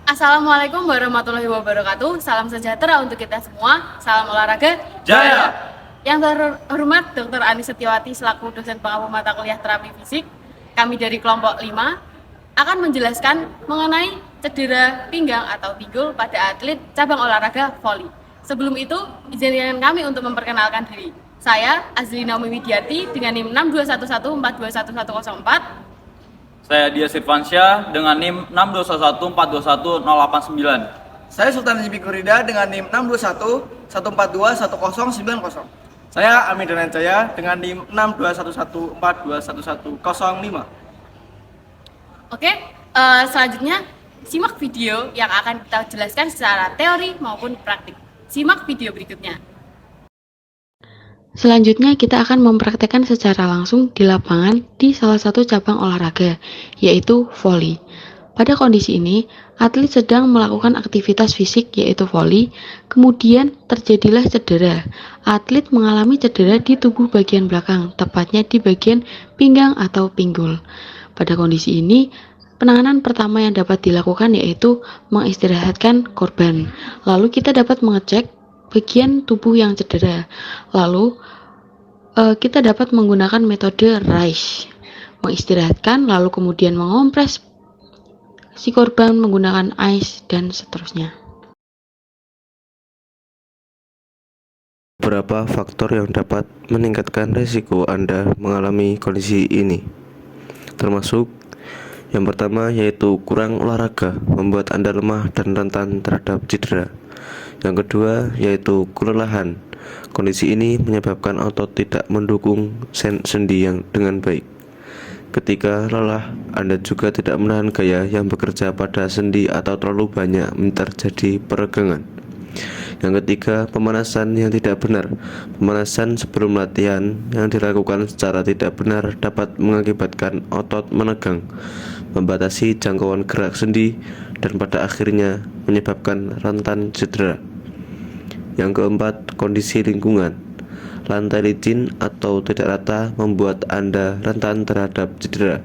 Assalamualaikum warahmatullahi wabarakatuh. Salam sejahtera untuk kita semua. Salam olahraga Jaya. Yang terhormat Dr. Ani Setiawati selaku dosen pengampu mata kuliah terapi fisik. Kami dari kelompok 5 akan menjelaskan mengenai cedera pinggang atau pinggul pada atlet cabang olahraga voli. Sebelum itu, izinkan kami untuk memperkenalkan diri. Saya Azli Naomi Widiati dengan NIM 62114211104. Saya Dia Sirfansyah dengan NIM 621142189. Saya Sultan Haji Kurida dengan NIM 621 142 14090. Saya Amin Dananjaya dengan NIM 6211421105. Oke, selanjutnya simak video yang akan kita jelaskan secara teori maupun praktik. Simak video berikutnya. Selanjutnya kita akan mempraktekkan secara langsung di lapangan di salah satu cabang olahraga, yaitu voli. Pada kondisi ini, atlet sedang melakukan aktivitas fisik yaitu voli, kemudian terjadilah cedera. Atlet mengalami cedera di tubuh bagian belakang, tepatnya di bagian pinggang atau pinggul. Pada kondisi ini, penanganan pertama yang dapat dilakukan yaitu mengistirahatkan korban. Lalu kita dapat mengecek bagian tubuh yang cedera. Lalu kita dapat menggunakan metode RICE, mengistirahatkan lalu kemudian mengompres si korban menggunakan ice dan seterusnya. Beberapa faktor yang dapat meningkatkan risiko Anda mengalami kondisi ini, termasuk yang pertama yaitu kurang olahraga, membuat Anda lemah dan rentan terhadap cedera. Yang kedua yaitu kelelahan. Kondisi ini menyebabkan otot tidak mendukung sendi yang dengan baik. Ketika lelah, Anda juga tidak menahan gaya yang bekerja pada sendi atau terlalu banyak terjadi peregangan. Yang ketiga, pemanasan yang tidak benar. Pemanasan sebelum latihan yang dilakukan secara tidak benar dapat mengakibatkan otot menegang, membatasi jangkauan gerak sendi, dan pada akhirnya menyebabkan rentan cedera. Yang keempat, kondisi lingkungan. Lantai licin atau tidak rata membuat Anda rentan terhadap cedera.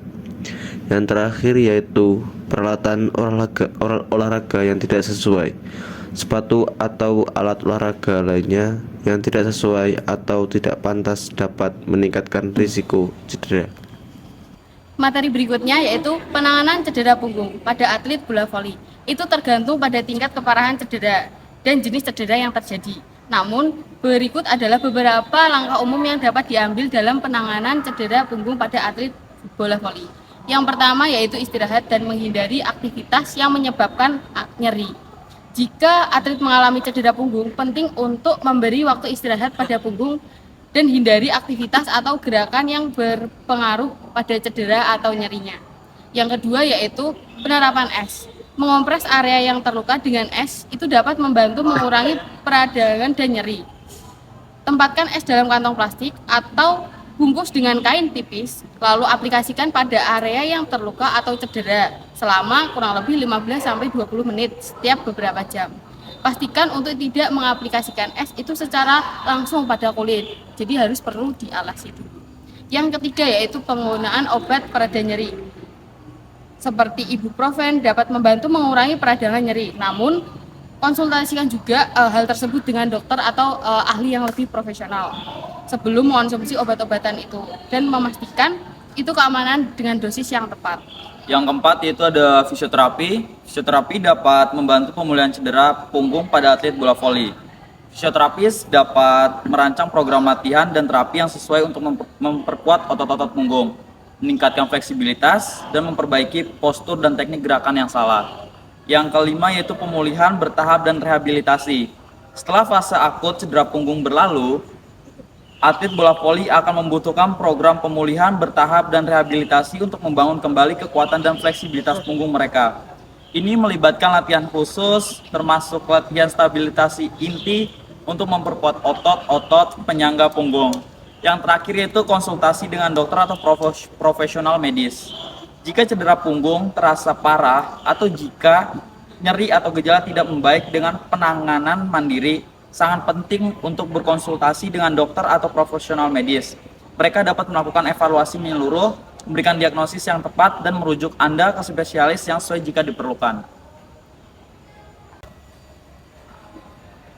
Yang terakhir yaitu peralatan olahraga yang tidak sesuai. Sepatu atau alat olahraga lainnya yang tidak sesuai atau tidak pantas dapat meningkatkan risiko cedera. Materi berikutnya yaitu penanganan cedera punggung pada atlet bola voli. Itu tergantung pada tingkat keparahan cedera dan jenis cedera yang terjadi. Namun, berikut adalah beberapa langkah umum yang dapat diambil dalam penanganan cedera punggung pada atlet bola voli. Yang pertama yaitu istirahat dan menghindari aktivitas yang menyebabkan nyeri. Jika atlet mengalami cedera punggung, penting untuk memberi waktu istirahat pada punggung dan hindari aktivitas atau gerakan yang berpengaruh pada cedera atau nyerinya. Yang kedua yaitu penerapan es. Mengompres area yang terluka dengan es itu dapat membantu mengurangi peradangan dan nyeri. Tempatkan es dalam kantong plastik atau bungkus dengan kain tipis, lalu aplikasikan pada area yang terluka atau cedera selama kurang lebih 15-20 menit setiap beberapa jam. Pastikan untuk tidak mengaplikasikan es itu secara langsung pada kulit, jadi harus perlu dialasi dulu. Yang ketiga yaitu penggunaan obat pereda nyeri. Seperti ibuprofen dapat membantu mengurangi peradangan nyeri. Namun, konsultasikan juga hal tersebut dengan dokter atau ahli yang lebih profesional sebelum mengonsumsi obat-obatan itu dan memastikan itu keamanan dengan dosis yang tepat. Yang keempat yaitu ada fisioterapi. Fisioterapi dapat membantu pemulihan cedera punggung pada atlet bola voli. Fisioterapis dapat merancang program latihan dan terapi yang sesuai untuk memperkuat otot-otot punggung, meningkatkan fleksibilitas, dan memperbaiki postur dan teknik gerakan yang salah. Yang kelima yaitu pemulihan bertahap dan rehabilitasi. Setelah fase akut cedera punggung berlalu, atlet bola voli akan membutuhkan program pemulihan bertahap dan rehabilitasi untuk membangun kembali kekuatan dan fleksibilitas punggung mereka. Ini melibatkan latihan khusus, termasuk latihan stabilisasi inti untuk memperkuat otot-otot penyangga punggung. Yang terakhir yaitu konsultasi dengan dokter atau profesional medis. Jika cedera punggung terasa parah atau jika nyeri atau gejala tidak membaik dengan penanganan mandiri, sangat penting untuk berkonsultasi dengan dokter atau profesional medis. Mereka dapat melakukan evaluasi menyeluruh, memberikan diagnosis yang tepat, dan merujuk Anda ke spesialis yang sesuai jika diperlukan.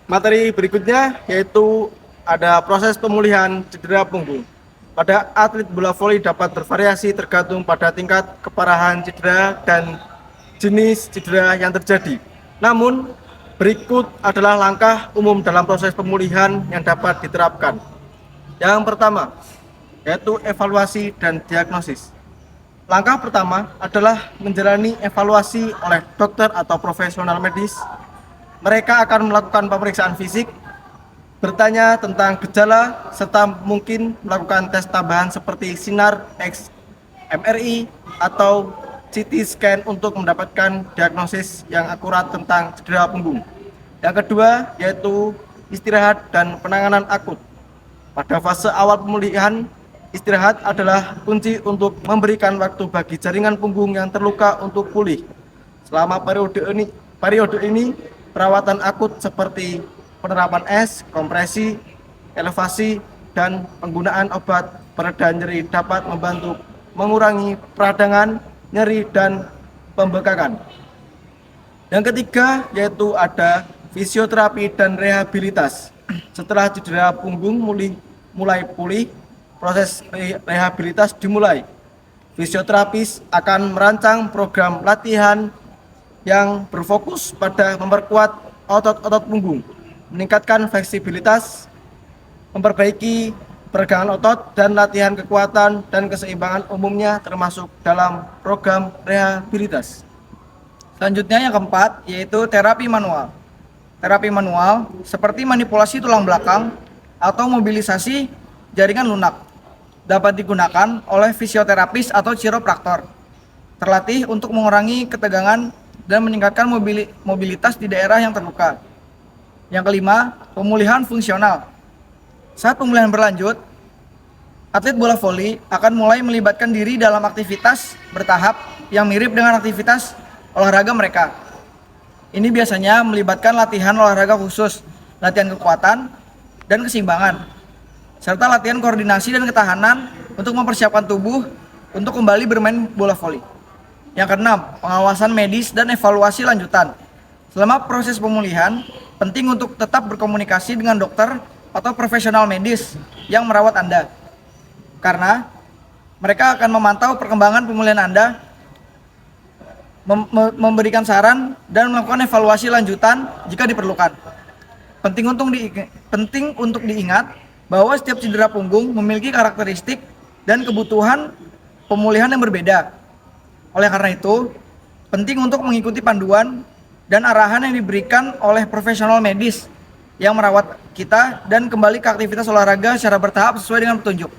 Materi berikutnya yaitu ada proses pemulihan cedera punggung. Pada atlet bola voli dapat bervariasi tergantung pada tingkat keparahan cedera dan jenis cedera yang terjadi. Namun, berikut adalah langkah umum dalam proses pemulihan yang dapat diterapkan. Yang pertama, yaitu evaluasi dan diagnosis. Langkah pertama adalah menjalani evaluasi oleh dokter atau profesional medis. Mereka akan melakukan pemeriksaan fisik, bertanya tentang gejala, serta mungkin melakukan tes tambahan seperti sinar X, MRI, atau CT scan untuk mendapatkan diagnosis yang akurat tentang cedera punggung. Yang kedua yaitu istirahat dan penanganan akut. Pada fase awal pemulihan, istirahat adalah kunci untuk memberikan waktu bagi jaringan punggung yang terluka untuk pulih. Selama periode ini perawatan akut seperti penerapan es, kompresi, elevasi, dan penggunaan obat pereda nyeri dapat membantu mengurangi peradangan, nyeri, dan pembekakan. Yang ketiga yaitu ada fisioterapi dan rehabilitas. Setelah cedera punggung mulai pulih, proses rehabilitas dimulai. Fisioterapis akan merancang program latihan yang berfokus pada memperkuat otot-otot punggung, meningkatkan fleksibilitas, memperbaiki peregangan otot, dan latihan kekuatan dan keseimbangan umumnya termasuk dalam program rehabilitas. Selanjutnya yang keempat yaitu terapi manual. Terapi manual seperti manipulasi tulang belakang atau mobilisasi jaringan lunak dapat digunakan oleh fisioterapis atau chiropraktor. Terlatih untuk mengurangi ketegangan dan meningkatkan mobilitas di daerah yang terluka. Yang kelima, pemulihan fungsional. Saat pemulihan berlanjut, atlet bola voli akan mulai melibatkan diri dalam aktivitas bertahap yang mirip dengan aktivitas olahraga mereka. Ini biasanya melibatkan latihan olahraga khusus, latihan kekuatan, dan keseimbangan, serta latihan koordinasi dan ketahanan untuk mempersiapkan tubuh untuk kembali bermain bola voli. Yang keenam, pengawasan medis dan evaluasi lanjutan. Selama proses pemulihan, penting untuk tetap berkomunikasi dengan dokter atau profesional medis yang merawat Anda, karena mereka akan memantau perkembangan pemulihan Anda, memberikan saran, dan melakukan evaluasi lanjutan jika diperlukan. Penting untuk diingat bahwa setiap cedera punggung memiliki karakteristik dan kebutuhan pemulihan yang berbeda. Oleh karena itu, penting untuk mengikuti panduan dan arahan yang diberikan oleh profesional medis yang merawat kita dan kembali ke aktivitas olahraga secara bertahap sesuai dengan petunjuk.